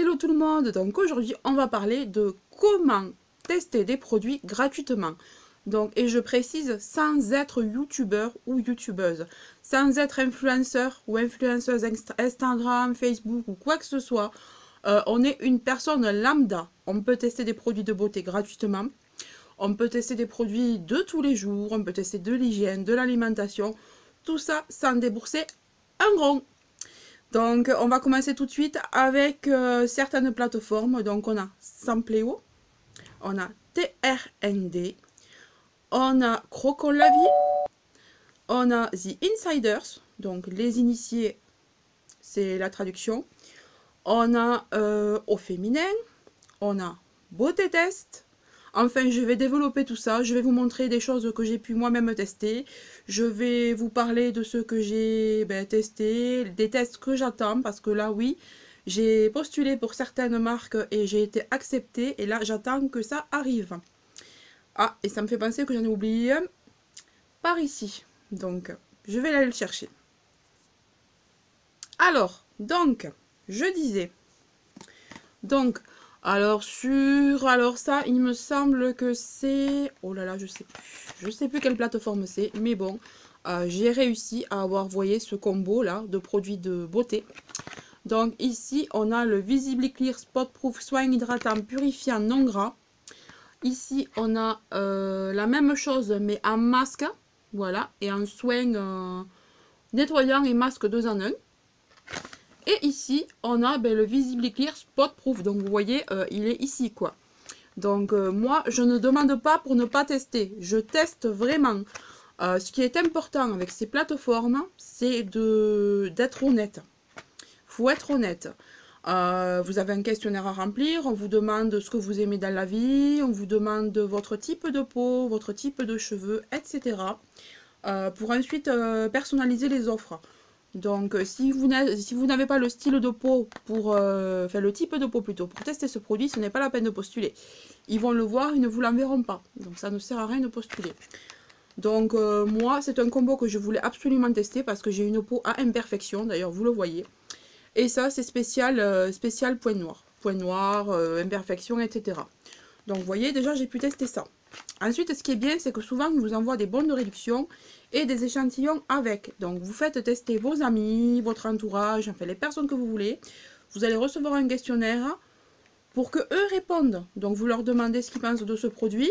Hello tout le monde, donc aujourd'hui on va parler de comment tester des produits gratuitement. Donc, et je précise sans être youtubeur ou youtubeuse, sans être influenceur ou influenceuse Instagram, Facebook ou quoi que ce soit. On est une personne lambda. On peut tester des produits de beauté gratuitement. On peut tester des produits de tous les jours. On peut tester de l'hygiène, de l'alimentation. Tout ça sans débourser un rond. Donc, on va commencer tout de suite avec certaines plateformes. Donc, on a Sampleo, on a TRND, on a Crocon la vie, on a The Insiders, donc les initiés, c'est la traduction. On a Au féminin, on a Beauté Test. Enfin, je vais développer tout ça. Je vais vous montrer des choses que j'ai pu moi-même tester. Je vais vous parler de ce que j'ai testé, des tests que j'attends. Parce que là, oui, j'ai postulé pour certaines marques et j'ai été acceptée. Et là, j'attends que ça arrive. Ah, et ça me fait penser que j'en ai oublié un par ici. Donc, je vais aller le chercher. Alors, donc, je disais... Donc, alors ça, il me semble que c'est... Oh là là, je sais plus. Je sais plus quelle plateforme c'est, mais bon, j'ai réussi à avoir, vous voyez, ce combo là de produits de beauté. Donc ici, on a le Visibly Clear Spot Proof Soin Hydratant Purifiant Non Gras. Ici, on a la même chose, mais en masque, voilà, et en soin nettoyant et masque 2 en 1. Et ici, on a le Visibly Clear Spot Proof. Donc, vous voyez, il est ici, quoi. Donc, moi, je ne demande pas pour ne pas tester. Je teste vraiment. Ce qui est important avec ces plateformes, c'est d'être honnête. Il faut être honnête. Vous avez un questionnaire à remplir. On vous demande ce que vous aimez dans la vie. On vous demande votre type de peau, votre type de cheveux, etc. Pour ensuite personnaliser les offres. Donc, si vous n'avez pas le style de peau pour... enfin, le type de peau plutôt, pour tester ce produit, ce n'est pas la peine de postuler. Ils vont le voir, ils ne vous l'enverront pas. Donc, ça ne sert à rien de postuler. Donc, moi, c'est un combo que je voulais absolument tester parce que j'ai une peau à imperfection. D'ailleurs, vous le voyez. Et ça, c'est spécial, spécial point noir. Point noir, imperfection, etc. Donc, vous voyez, déjà, j'ai pu tester ça. Ensuite, ce qui est bien, c'est que souvent, ils vous envoient des bons de réduction et des échantillons avec. Donc, vous faites tester vos amis, votre entourage, enfin, les personnes que vous voulez. Vous allez recevoir un questionnaire pour que eux répondent. Donc, vous leur demandez ce qu'ils pensent de ce produit.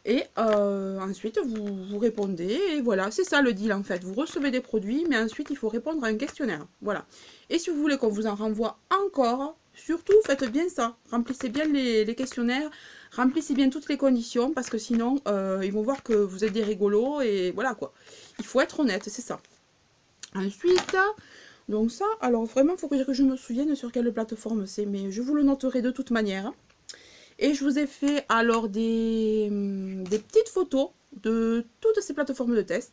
Et ensuite, vous répondez. Et voilà, c'est ça le deal, en fait. Vous recevez des produits, mais ensuite, il faut répondre à un questionnaire. Voilà. Et si vous voulez qu'on vous en renvoie encore, surtout, faites bien ça. Remplissez bien les questionnaires. Remplissez bien toutes les conditions parce que sinon, ils vont voir que vous êtes des rigolos et voilà quoi. Il faut être honnête, c'est ça. Ensuite, donc ça, alors vraiment, il faut que je me souvienne sur quelle plateforme c'est, mais je vous le noterai de toute manière. Et je vous ai fait alors des petites photos de toutes ces plateformes de test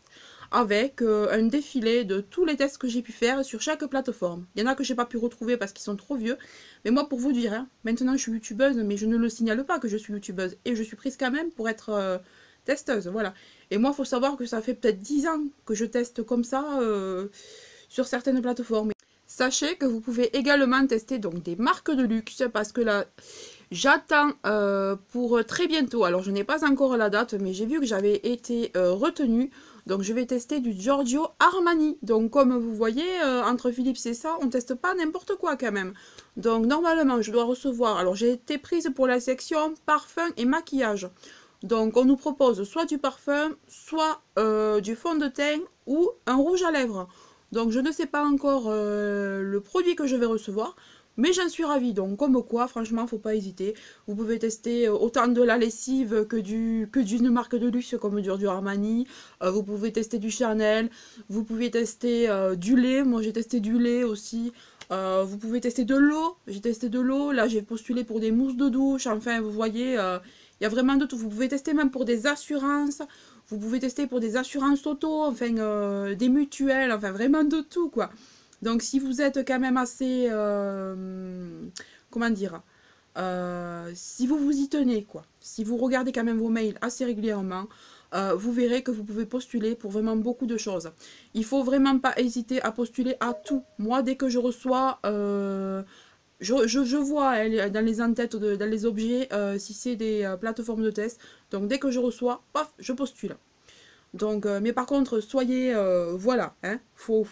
avec un défilé de tous les tests que j'ai pu faire sur chaque plateforme. Il y en a que j'ai pas pu retrouver parce qu'ils sont trop vieux. Mais moi, pour vous dire, hein, maintenant je suis youtubeuse, mais je ne le signale pas que je suis youtubeuse. Et je suis prise quand même pour être testeuse, voilà. Et moi, il faut savoir que ça fait peut-être 10 ans que je teste comme ça sur certaines plateformes. Sachez que vous pouvez également tester donc des marques de luxe parce que là, j'attends pour très bientôt. Alors, je n'ai pas encore la date, mais j'ai vu que j'avais été retenue. Donc, je vais tester du Giorgio Armani. Donc, comme vous voyez, entre Philips et ça, on ne teste pas n'importe quoi quand même. Donc, normalement, je dois recevoir... Alors, j'ai été prise pour la section parfum et maquillage. Donc, on nous propose soit du parfum, soit du fond de teint ou un rouge à lèvres. Donc, je ne sais pas encore le produit que je vais recevoir. Mais j'en suis ravie, donc comme quoi, franchement, faut pas hésiter. Vous pouvez tester autant de la lessive que d'une marque de luxe comme du Armani. Vous pouvez tester du Chanel. Vous pouvez tester du lait. Moi, j'ai testé du lait aussi. Vous pouvez tester de l'eau. J'ai testé de l'eau. Là, j'ai postulé pour des mousses de douche. Enfin, vous voyez, il y a vraiment de tout. Vous pouvez tester même pour des assurances. Vous pouvez tester pour des assurances auto. Enfin, des mutuelles. Enfin, vraiment de tout, quoi. Donc, si vous êtes quand même assez... comment dire si vous vous y tenez, quoi. Si vous regardez quand même vos mails assez régulièrement, vous verrez que vous pouvez postuler pour vraiment beaucoup de choses. Il faut vraiment pas hésiter à postuler à tout. Moi, dès que je reçois je vois hein, dans les en-têtes, dans les objets, si c'est des plateformes de test. Donc dès que je reçois, paf, je postule. Donc, mais par contre, soyez, voilà, hein, faut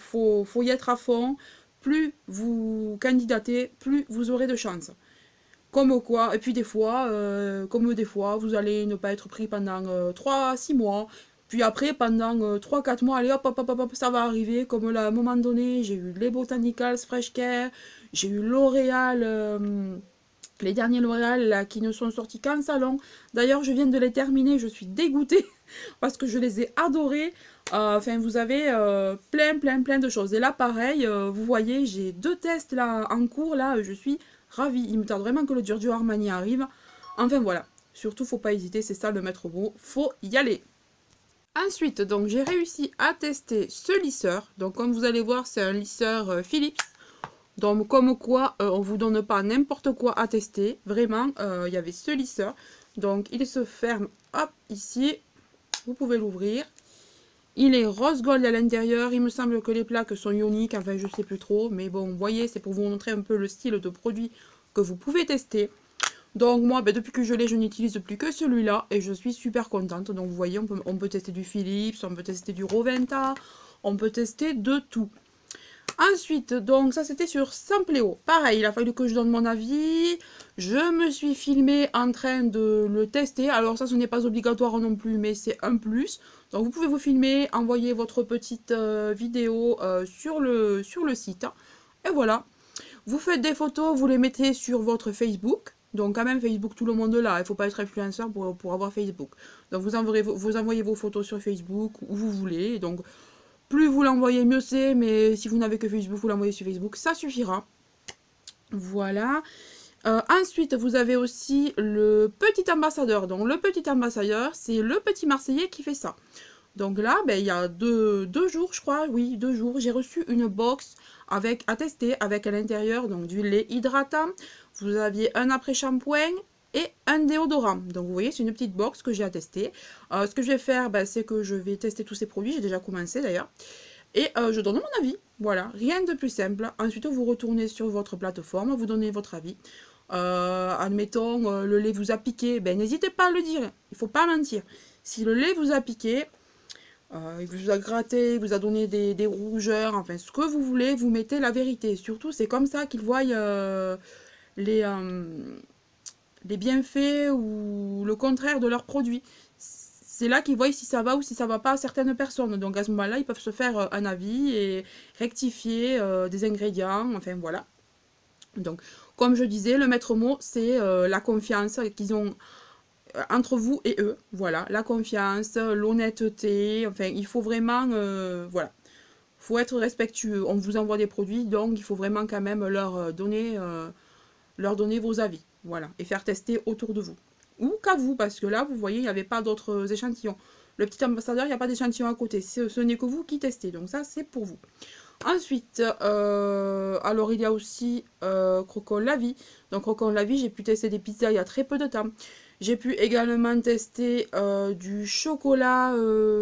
y être à fond. Plus vous candidatez, plus vous aurez de chance. Comme quoi, et puis comme des fois, vous allez ne pas être pris pendant 3-6 mois. Puis après, pendant 3-4 mois, allez hop, hop, hop, hop, ça va arriver. Comme là, à un moment donné, j'ai eu les Botanicals Fresh Care, j'ai eu L'Oréal, les derniers L'Oréal là, qui ne sont sortis qu'en salon. D'ailleurs, je viens de les terminer, je suis dégoûtée parce que je les ai adorés. Enfin, vous avez plein de choses. Et là, pareil, vous voyez, j'ai 2 tests là en cours, là, je suis ravie. Il me tarde vraiment que le Giorgio Armani arrive. Enfin, voilà. Surtout, faut pas hésiter, c'est ça le maître mot, faut y aller. Ensuite, donc, j'ai réussi à tester ce lisseur. Donc, comme vous allez voir, c'est un lisseur Philips. Donc, comme quoi, on ne vous donne pas n'importe quoi à tester. Vraiment, il y avait ce lisseur. Donc, il se ferme, hop, ici. Vous pouvez l'ouvrir. Il est rose gold à l'intérieur. Il me semble que les plaques sont ioniques. Enfin, je ne sais plus trop. Mais bon, vous voyez, c'est pour vous montrer un peu le style de produit que vous pouvez tester. Donc, moi, depuis que je l'ai, je n'utilise plus que celui-là. Et je suis super contente. Donc, vous voyez, on peut tester du Philips, on peut tester du Roventa. On peut tester de tout. Ensuite, donc ça c'était sur Sampléo. Pareil, il a fallu que je donne mon avis. Je me suis filmée en train de le tester. Alors ça, ce n'est pas obligatoire non plus, mais c'est un plus. Donc vous pouvez vous filmer, envoyer votre petite vidéo sur le site. Et voilà. Vous faites des photos, vous les mettez sur votre Facebook. Donc quand même, Facebook, tout le monde là. Il ne faut pas être influenceur pour avoir Facebook. Donc vous envoyez vos photos sur Facebook où vous voulez. Donc plus vous l'envoyez, mieux c'est, mais si vous n'avez que Facebook, vous l'envoyez sur Facebook, ça suffira. Voilà. Ensuite, vous avez aussi le petit ambassadeur. Donc, le petit ambassadeur, c'est le petit Marseillais qui fait ça. Donc là, il y a deux jours, je crois, oui, 2 jours, j'ai reçu une box à tester avec à l'intérieur donc du lait hydratant. Vous aviez un après-shampoing et un déodorant. Donc vous voyez, c'est une petite box que j'ai à tester. Ce que je vais faire, c'est que je vais tester tous ces produits. J'ai déjà commencé d'ailleurs. Et je donne mon avis. Voilà, rien de plus simple. Ensuite, vous retournez sur votre plateforme, vous donnez votre avis. Admettons, le lait vous a piqué, n'hésitez pas à le dire. Il ne faut pas mentir. Si le lait vous a piqué, il vous a gratté, il vous a donné des rougeurs, enfin ce que vous voulez, vous mettez la vérité. Surtout, c'est comme ça qu'ils voient les bienfaits ou le contraire de leurs produits. C'est là qu'ils voient si ça va ou si ça va pas à certaines personnes. Donc à ce moment-là, ils peuvent se faire un avis et rectifier des ingrédients. Enfin voilà. Donc comme je disais, le maître mot, c'est la confiance qu'ils ont entre vous et eux. Voilà, la confiance, l'honnêteté. Enfin, il faut vraiment, voilà, faut être respectueux. On vous envoie des produits, donc il faut vraiment quand même leur donner vos avis. Voilà, et faire tester autour de vous. Ou qu'à vous, parce que là, vous voyez, il n'y avait pas d'autres échantillons. Le petit ambassadeur, il n'y a pas d'échantillon à côté. Ce n'est que vous qui testez. Donc ça, c'est pour vous. Ensuite, alors il y a aussi Croquant la vie. Donc Croquant la vie, j'ai pu tester des pizzas il y a très peu de temps. J'ai pu également tester du chocolat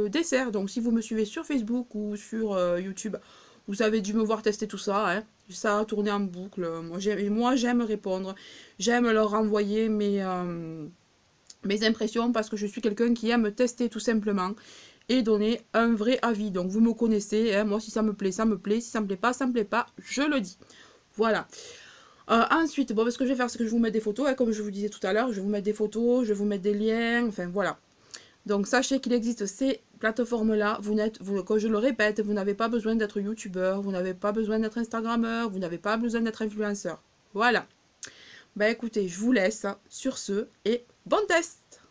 dessert. Donc si vous me suivez sur Facebook ou sur YouTube, vous avez dû me voir tester tout ça. Hein. Ça a tourné en boucle. Moi, j'aime répondre. J'aime leur renvoyer mes impressions parce que je suis quelqu'un qui aime tester tout simplement et donner un vrai avis. Donc vous me connaissez, hein, moi si ça me plaît, ça me plaît. Si ça me plaît pas, ça me plaît pas, je le dis. Voilà. Ensuite, ce que je vais faire, c'est que je vais vous mettre des photos, hein, comme je vous disais tout à l'heure, je vais vous mettre des photos, je vais vous mettre des liens, enfin voilà. Donc sachez qu'il existe ces plateformes-là, comme je le répète, vous n'avez pas besoin d'être youtubeur, vous n'avez pas besoin d'être instagrammeur, vous n'avez pas besoin d'être influenceur. Voilà. Écoutez, je vous laisse sur ce et bon test!